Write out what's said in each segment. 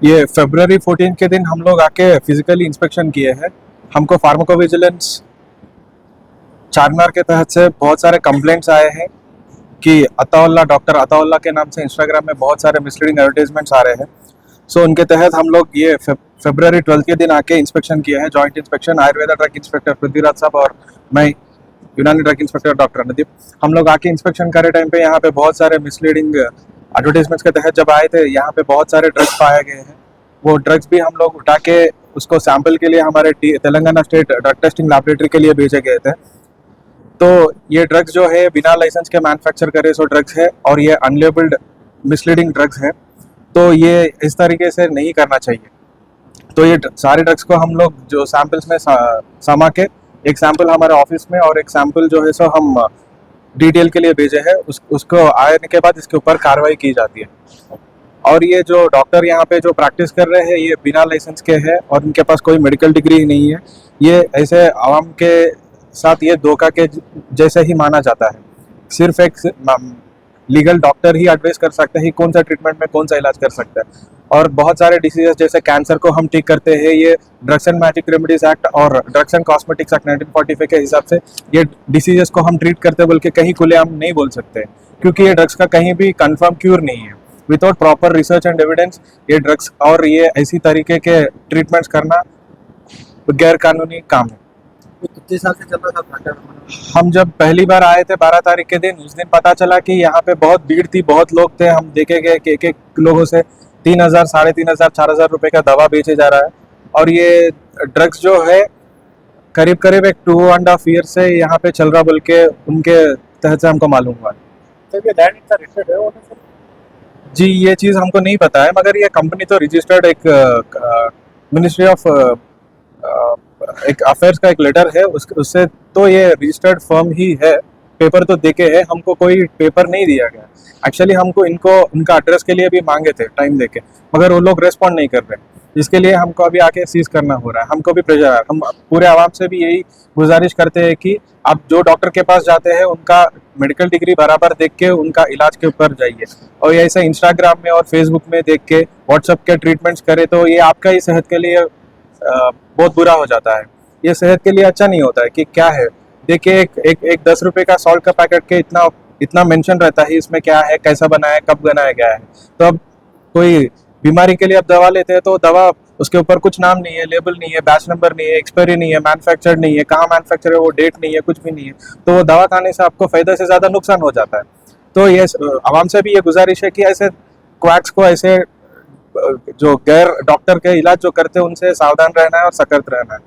ये फरवरी 14 के दिन हम लोग आके फिजिकली इंस्पेक्शन किए हैं। हमको फार्माकोविजिलेंस चारमीनार के तहत से बहुत सारे कंप्लेंट्स आए हैं कि अताउल्ला, डॉक्टर अताउल्ला के नाम से इंस्टाग्राम में बहुत सारे मिसलीडिंग एडवर्टाइजमेंट्स आ रहे हैं। सो उनके तहत हम लोग ये फरवरी 12 के दिन आके इंस्पेक्शन किए हैं, joint inspection. Ayurveda drug inspector Prithviraj साहब और मैं यूनानी ड्रग इंस्पेक्टर डॉक्टर अनुदीप, हम लोग आके इंस्पेक्शन करे टाइम पे यहाँ पे बहुत सारे मिसलीडिंग एडवर्टाइजमेंट्स के तहत जब आए थे, यहाँ पे बहुत सारे ड्रग्स पाए गए हैं। वो ड्रग्स भी हम लोग उठा के उसको सैंपल के लिए हमारे Telangana state drug testing laboratory के लिए भेजे गए थे। तो ये ड्रग्स जो है बिना लाइसेंस के मैन्युफैक्चर करे सो ड्रग्स है और ये अनलेबल्ड मिसलीडिंग ड्रग्स है। तो ये इस तरीके से नहीं करना चाहिए। तो ये सारे ड्रग्स को हम लोग जो सैंपल्स में समा के, एक सैंपल हमारे ऑफिस में और एक सैंपल जो है सो हम डिटेल के लिए भेजे हैं। उसको आने के बाद इसके ऊपर कार्रवाई की जाती है। और ये जो डॉक्टर यहाँ पे जो प्रैक्टिस कर रहे हैं ये बिना लाइसेंस के हैं और इनके पास कोई मेडिकल डिग्री नहीं है। ये ऐसे आवाम के साथ ये धोखा के जैसे ही माना जाता है। सिर्फ एक लीगल डॉक्टर ही एडवाइस कर सकता है कि कौन सा ट्रीटमेंट में कौन सा इलाज कर सकता है। और बहुत सारे डिसीजेस जैसे कैंसर को हम ठीक करते हैं, ये drugs and magic remedies act और ड्रग्स एंड कॉस्मेटिक्स एक्ट 1945 के हिसाब से ये डिसीजेस को हम ट्रीट करते बोल के कहीं खुलेआम नहीं बोल सकते, क्योंकि ये ड्रग्स का कहीं भी कंफर्म क्यूर नहीं है। Without proper research and evidence ये ड्रग्स और ये ऐसी तरीके के ट्रीटमेंट्स करना गैर कानूनी काम है। कितने साल से चल रहा था? हम जब पहली बार आए थे 12 तारीख के दिन, उस दिन पता चला कि यहाँ पे बहुत भीड़ थी, बहुत लोग थे। हम देखे गए कि एक लोगों से 3,000, 3,500, 4,000 रुपए का दवा बेचे जा रहा है। और ये ड्रग्स जो है करीब करीब एक 2.5 ईयर से यहाँ पे चल रहा बोल के उनके तहत से हमको मालूम हुआ। जी ये चीज़ हमको नहीं पता है, मगर ये कंपनी तो रजिस्टर्ड एक मिनिस्ट्री ऑफ एक अफेयर्स का एक लेटर है, उससे तो ये रजिस्टर्ड फर्म ही है। पेपर तो देके है, हमको कोई पेपर नहीं दिया गया। एक्चुअली हमको उनका एड्रेस के लिए भी मांगे थे टाइम देके, मगर वो लोग रेस्पॉन्ड नहीं कर रहे, जिसके लिए हमको अभी आके सीज करना हो रहा है। हमको भी प्रेशर है। हम पूरे आवाम से भी यही गुजारिश करते हैं कि आप जो डॉक्टर के पास जाते हैं उनका मेडिकल डिग्री बराबर देख के उनका इलाज के ऊपर जाइए। और ऐसे इंस्टाग्राम में और फेसबुक में देख के व्हाट्सएप के ट्रीटमेंट्स करें तो ये आपका ही सेहत के लिए बहुत बुरा हो जाता है। ये सेहत के लिए अच्छा नहीं होता है। कि क्या है, देखिए एक 10 रुपए का सॉल्ट का पैकेट के इतना मेंशन रहता है इसमें क्या है, कैसा बना है, कब बनाया गया है। तो अब कोई बीमारी के लिए आप दवा लेते हैं तो दवा उसके ऊपर कुछ नाम नहीं है, लेबल नहीं है, बैच नंबर नहीं है, एक्सपायरी नहीं है, मैन्युफैक्चर्ड नहीं है, कहाँ मैन्युफैक्चर है वो डेट नहीं है, कुछ भी नहीं है। तो वो दवा खाने से आपको फायदा से ज़्यादा नुकसान हो जाता है। तो ये आवाम से भी ये गुजारिश है कि ऐसे क्वैक्स को, ऐसे जो गैर डॉक्टर के इलाज जो करते हैं उनसे सावधान रहना है और सतर्क रहना है।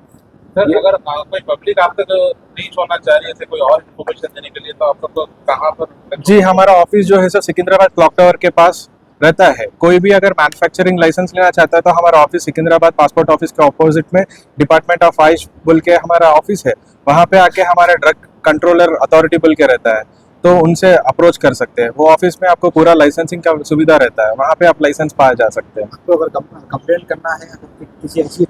सर अगर कोई पब्लिक आप तक नहीं छोड़ना चाह रही है कोई और इन्फॉर्मेशन देने के लिए, तो आप सबको कहाँ पर? जी हमारा ऑफिस जो है सो सिकंदराबाद क्लॉक टावर के पास रहता है। कोई भी अगर मैन्युफैक्चरिंग लाइसेंस लेना चाहता है तो हमारा ऑफिस सिकंदराबाद पासपोर्ट ऑफिस के ऑपोजिट में डिपार्टमेंट ऑफ आयुष बोल के हमारा ऑफिस है। वहाँ पे आके हमारा ड्रग कंट्रोलर अथॉरिटी बोल के रहता है, तो उनसे अप्रोच कर सकते हैं। वो ऑफिस में आपको पूरा लाइसेंसिंग का सुविधा रहता है, वहाँ पे आप लाइसेंस पाया जा सकते हैं। आपको अगर कंप्लेंट करना है किसी ऐसी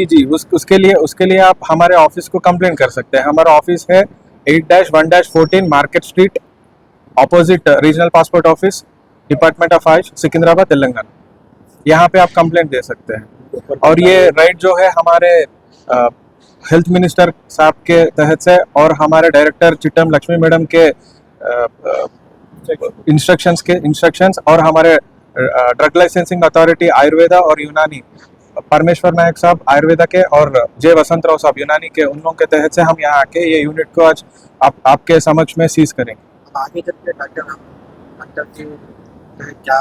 जी उसके लिए आप हमारे ऑफिस को कंप्लेंट कर सकते हैं। हमारा ऑफिस है 8-1-14 market street, opposite regional passport office, department of Ayush, Secunderabad, Telangana. यहाँ पे आप कंप्लेंट दे सकते हैं। और ये राइट जो है हमारे हेल्थ मिनिस्टर साहब के तहत से और हमारे डायरेक्टर चिट्टम लक्ष्मी मैडम के इंस्ट्रक्शंस और हमारे ड्रग लाइसेंसिंग अथॉरिटी आयुर्वेदा और यूनानी परमेश्वर नायक साहब आयुर्वेदा के और जय वसंत राव साहब यूनानी के, उन लोगों के तहत से हम यहाँ आके ये यूनिट को आज आपके समक्ष में सीज करेंगे। आगे चल के डॉक्टर के क्या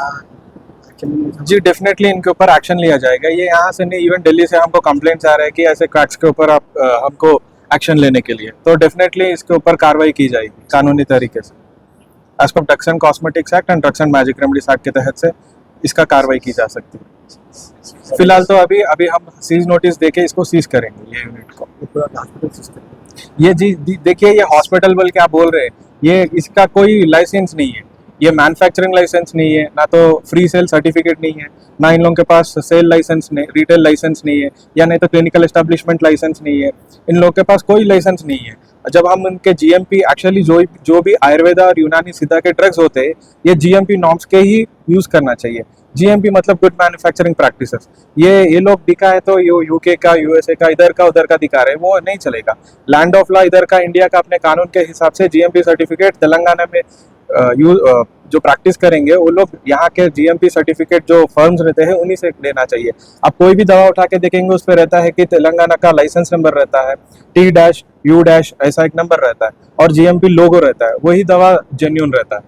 जी डेफिनेटली इनके ऊपर एक्शन लिया जाएगा। ये यहाँ से नहीं, इवन दिल्ली से हमको कंप्लेंट्स आ रहे हैं कि ऐसे क्रैक्स के ऊपर आप हमको एक्शन लेने के लिए, तो डेफिनेटली इसके ऊपर कार्रवाई की जाएगी कानूनी तरीके से। As per drugs and cosmetics act and drugs and magic remedies act के तहत से इसका कार्रवाई की जा सकती है। फिलहाल तो अभी हम सीज नोटिस देके इसको सीज करेंगे ये यूनिट को। ये जी देखिए, ये हॉस्पिटल बोल के आप बोल रहे हैं, ये इसका कोई लाइसेंस नहीं है। ये मैन्युफैक्चरिंग लाइसेंस नहीं है, ना तो फ्री सेल सर्टिफिकेट नहीं है, ना इन लोगों के पास सेल लाइसेंस नहीं, रिटेल लाइसेंस नहीं है, या नहीं तो क्लिनिकल एस्टेब्लिशमेंट लाइसेंस नहीं है। इन लोगों के पास कोई लाइसेंस नहीं है। जब हम उनके जीएमपी एक्चुअली जो भी आयुर्वेदा और यूनानी सिद्धा के ड्रग्स होते हैं, ये जीएमपी नॉर्म्स के ही यूज करना चाहिए। जीएमपी मतलब गुड मैन्युफैक्चरिंग प्रैक्टिसेस। ये लोग दिखा है तो यूके का, यूएसए का, इधर का उधर का दिखा रहे हैं, वो नहीं चलेगा। लैंड ऑफ लॉ इधर का, इंडिया का अपने कानून के हिसाब से जीएमपी सर्टिफिकेट तेलंगाना में जो प्रैक्टिस करेंगे वो लोग यहाँ के जीएमपी सर्टिफिकेट जो फर्म्स रहते हैं उन्हीं से लेना चाहिए। अब कोई भी दवा उठा के देखेंगे उस पर रहता है कि तेलंगाना का लाइसेंस नंबर रहता है, T-U- ऐसा एक नंबर रहता है और जीएमपी लोगो रहता है, वही दवा जेन्युइन रहता है।